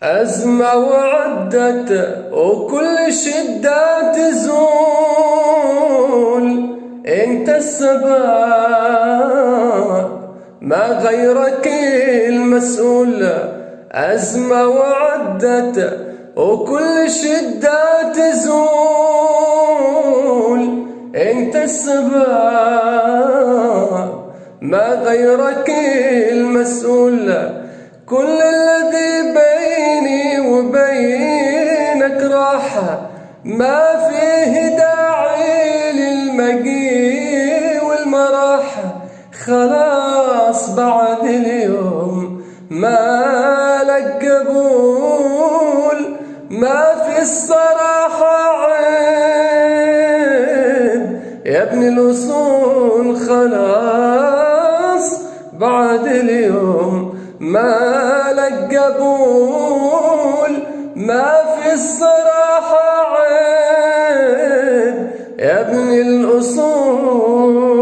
أزمة وعدت وكل شدة تزول، انت السبب ما غيرك المسؤول. أزمة وعدت وكل شدة تزول، انت السبب ما غيرك المسؤول. كل الذي بيني وبينك راحة، ما فيه داعي للمجي والمراحة. خلاص بعد اليوم ما لك قبول، ما في الصراحة عيب يا ابن الأصول. خلاص بعد اليوم ما لك قبول، ما في الصراحة عيب يا ابن الأصول.